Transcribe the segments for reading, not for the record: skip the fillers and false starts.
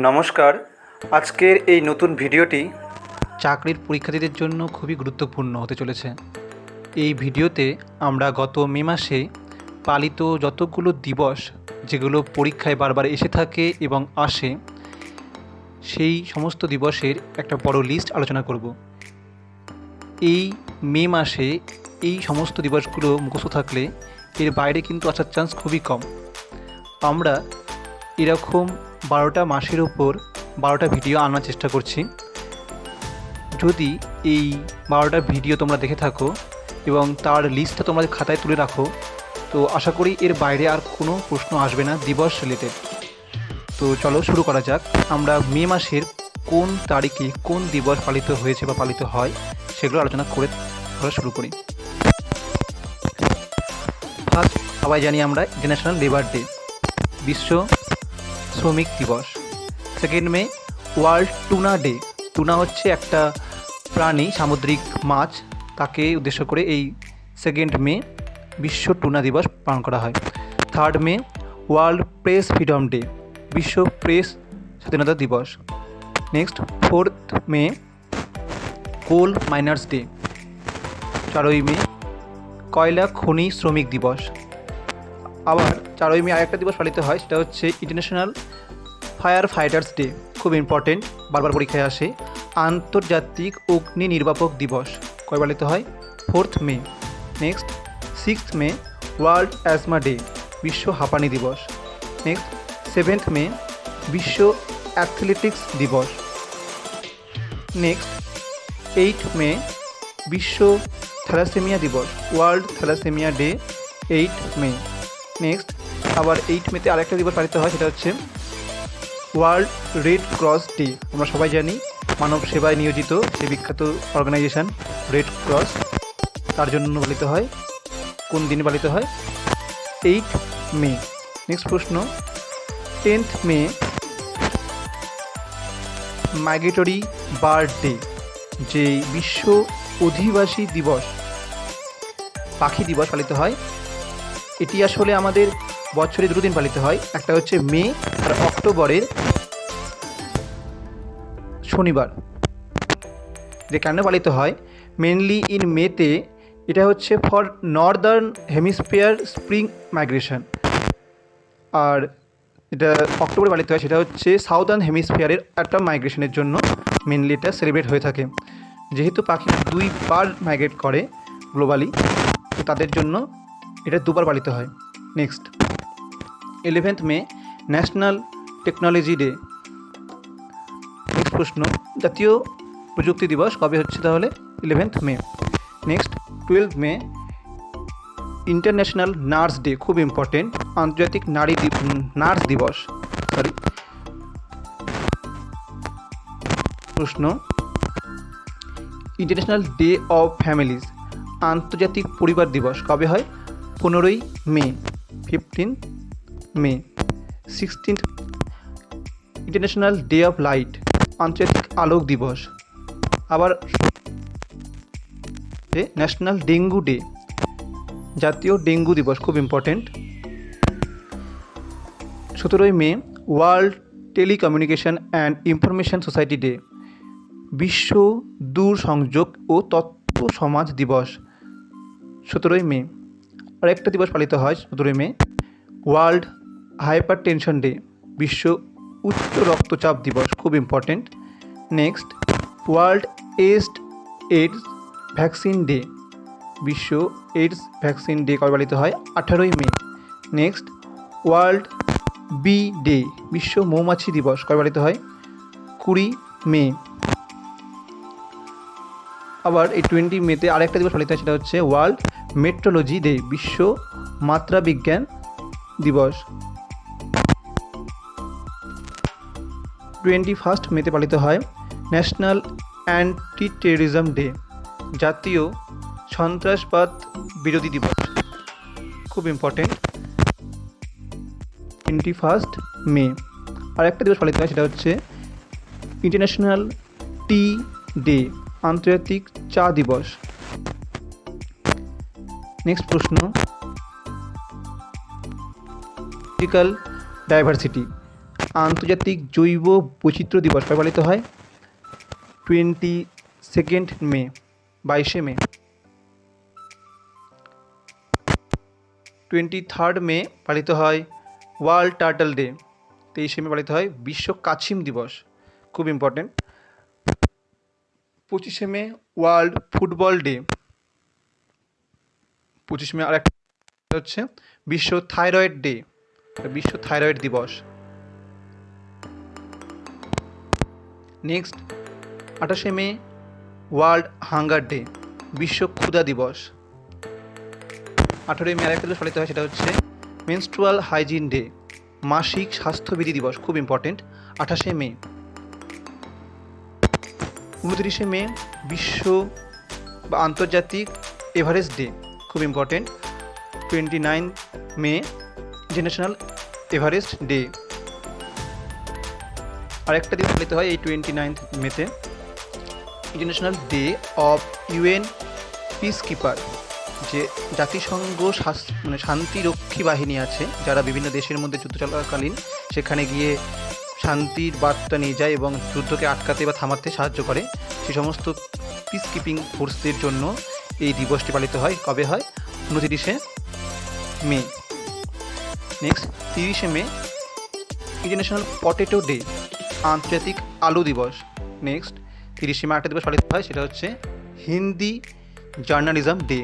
নমস্কার। আজকের এই নতুন ভিডিওটি চাকরির পরীক্ষার্থীদের জন্য খুবই গুরুত্বপূর্ণ হতে চলেছে। এই ভিডিওতে আমরা গত মে মাসে পালিত যতগুলো দিবস যেগুলো পরীক্ষায় বারবার এসে থাকে এবং আসে, সেই সমস্ত দিবসের একটা বড় লিস্ট আলোচনা করব। এই মে মাসে এই সমস্ত দিবসগুলো মুখস্থ থাকলে এর বাইরে কিন্তু আসার চান্স খুবই কম। আমরা এরকম 12টা মাসের উপর 12টা ভিডিও আনার চেষ্টা করছি। যদি এই 12টা ভিডিও তোমরা দেখে থাকো এবং তার লিস্টটা তোমরা খাতায় তুলে রাখো, তো আশা করি এর বাইরে আর কোনো প্রশ্ন আসবে না দিবস রিলেটেড। তো চলো শুরু করা যাক। আমরা মে মাসের কোন তারিখে কোন দিবস পালিত হয়েছে বা পালিত হয় সেগুলো আলোচনা করে শুরু করি। ফার্স্ট, সবাই জানি আমরা ইন্টারন্যাশনাল লেবার ডে, বিশ্ব শ্রমিক দিবস। সেকেন্ড মে, ওয়ার্ল্ড টুনা ডে। টুনা হচ্ছে একটা প্রাণী, সামুদ্রিক মাছ, তাকে উদ্দেশ্য করে এই সেকেন্ড মে বিশ্ব টুনা দিবস পালন করা হয়। থার্ড মে, ওয়ার্ল্ড প্রেস ফ্রিডম ডে, বিশ্ব প্রেস স্বাধীনতা দিবস। নেক্সট, ফোর্থ মে, কোল মাইনার্স ডে। 4ই মে, কয়লা খনি শ্রমিক দিবস। আবার 4ই মে আরেকটা দিবস পালিত হয়, সেটা হচ্ছে ইন্টারন্যাশনাল ফায়ার ফাইটার্স ডে, খুব ইম্পর্টেন্ট, বারবার পরীক্ষায় আসে। আন্তর্জাতিক অগ্নি নির্বাপক দিবস কবে পালিত হয়? 4th মে। নেক্সট, 6th মে, ওয়ার্ল্ড অ্যাজমা ডে, বিশ্ব হাঁপানি দিবস। নেক্সট, 7th মে, বিশ্ব অ্যাথলেটিক্স দিবস। নেক্সট, 8th মে, বিশ্ব থ্যালাসেমিয়া দিবস, ওয়ার্ল্ড থ্যালাসেমিয়া ডে, 8th মে। নেক্সট, আবার 8 মেতে আরেকটা দিবস পালিত হয়, সেটা হচ্ছে ওয়ার্ল্ড রেড ক্রস ডে। আমরা সবাই জানি মানব সেবায় নিয়োজিত সেই বিখ্যাত অর্গানাইজেশন রেড ক্রস, তার জন্য পালিত হয়। কোন দিনে পালিত হয়? 8 মে। নেক্সট প্রশ্ন, 10th মে, মাইগ্রেটরি বার্ড ডে, যে বিশ্ব অধিবাসী দিবস, পাখি দিবস পালিত হয়। এটি আসলে আমাদের বছরে দুটো দিন পালিত হয়, একটা হচ্ছে মে আর অক্টোবরের শনিবার। যে কেন পালিত হয়? মেনলি ইন মেতে এটা হচ্ছে for northern hemisphere spring migration, আর এটা অক্টোবরে পালিত হয়, সেটা হচ্ছে সাউদার্ন হেমিস্ফিয়ারের একটা মাইগ্রেশনের জন্য মেনলি এটা সেলিব্রেট হয়ে থাকে। যেহেতু পাখি 2বার মাইগ্রেট করে গ্লোবালি, তো তাদের জন্য এটা 2বার পালিত হয়। নেক্সট, 11th মে, ন্যাশনাল টেকনোলজি ডে। নেক্সট প্রশ্ন, জাতীয় প্রযুক্তি দিবস কবে হচ্ছে তাহলে? 11th মে। নেক্সট, 12th মে, ইন্টারন্যাশনাল নার্স ডে, খুব ইম্পর্টেন্ট, আন্তর্জাতিক নার্স দিবস। প্রশ্ন, ইন্টারন্যাশনাল ডে অফ ফ্যামিলিজ, আন্তর্জাতিক পরিবার দিবস কবে হয়? 15ই May, 15th May. 16th, international day of light, আন্তর্জাতিক আলোক দিবস। আবার ন্যাশনাল ডেঙ্গু ডে, জাতীয় ডেঙ্গু দিবস, খুব ইম্পর্টেন্ট। 17ই May, world telecommunication and information society day, বিশ্ব দূরসংযোগ ও তথ্য সমাজ দিবস। 17ই মে। আরেকটা দিবস পালিত হয় 17ই May, world hyper tension day, বিশ্ব উচ্চ রক্তচাপ দিবস, খুব important. Next, world AIDS vaccine day, বিশ্ব এইডস ভ্যাকসিন ডে কবে পালিত হয়? 18ই মে। নেক্সট, ওয়ার্ল্ড বি ডে, বিশ্ব মৌমাছি দিবস কবে পালিত হয়? 20 মে। আবার এই 20 মেতে আরেকটা দিবস পালিত হয়, সেটা হচ্ছে ওয়ার্ল্ড মেট্রোলজি ডে, বিশ্ব মাত্রা বিজ্ঞান দিবস। 21 মেতে পালিত হয় ন্যাশনাল অ্যান্টি টেররিজম ডে, জাতীয় সন্ত্রাসবাদ বিরোধী দিবস, খুব ইম্পর্টেন্ট। 21 মে। আরেকটা দিবস পালিত হয়, সেটা হচ্ছে ইন্টারন্যাশনাল টি ডে, আন্তর্জাতিক চা দিবস। নেক্সট প্রশ্ন, ফিজিক্যাল ডাইভার্সিটি, আন্তর্জাতিক জৈব বৈচিত্র্য দিবস কবে পালিত হয়? 22 মে, 22শে মে। 23 মে পালিত হয় ওয়ার্ল্ড টার্টল ডে। 23শে মে পালিত হয় বিশ্ব কাছিম দিবস, খুব ইম্পর্টেন্ট। 25শে May world football day. 25 May আর একটা হচ্ছে বিশ্ব থাইরয়েড ডে, বিশ্ব থাইরয়েড দিবস। নেক্সট 28শে মে ওয়ার্ল্ড হাঙ্গার ডে, বিশ্ব ক্ষুধা দিবস। 18ই মে আরেকটা দিবস পালিত হয়, সেটা হচ্ছে মেনস্ট্রুয়াল হাইজিন ডে, মাসিক স্বাস্থ্যবিধি দিবস, খুব ইম্পর্টেন্ট। 28শে মে। 29শে মে বিশ্ব বা আন্তর্জাতিক এভারেস্ট ডে, খুব ইম্পর্টেন্ট। 29 মে ইন্টারন্যাশনাল এভারেস্ট ডে। আরেকটা দিবস পালিত হয় এই 29 মেতে, international day of UN peace keeper, যে জাতিসংঘ শান্তিরক্ষী বাহিনী আছে যারা বিভিন্ন দেশের মধ্যে যুদ্ধ চলাকালীন সেখানে গিয়ে শান্তির বার্তা নিয়ে যায় এবং যুদ্ধকে আটকাতে বা থামাতে সাহায্য করে, সেই সমস্ত পিস কিপিং ফোর্সদের জন্য এই দিবসটি পালিত হয়। কবে হয়? 29শে মে। নেক্সট 30শে মে ইন্টারন্যাশনাল পটেটো ডে, আন্তর্জাতিক আলু দিবস। নেক্সট 30শে মে একটা দিবস পালিত হয়, সেটা হচ্ছে হিন্দি জার্নালিজম ডে,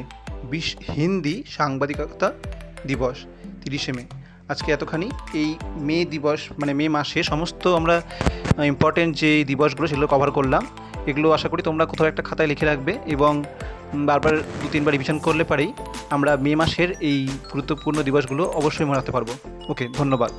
হিন্দি সাংবাদিকতা দিবস, 30শে মে। আজকে এতখানি এই মে দিবস মানে মে মাসে সমস্ত আমরা ইম্পর্টেন্ট যে দিবসগুলো সেগুলো কভার করলাম। এগুলো আশা করি তোমরা কোথাও একটা খাতায় লিখে রাখবে এবং বারবার 2-3বার রিভিশন করলে পারেই আমরা মে মাসের এই গুরুত্বপূর্ণ দিবসগুলো অবশ্যই মনে রাখতে পারবো। ওকে, ধন্যবাদ।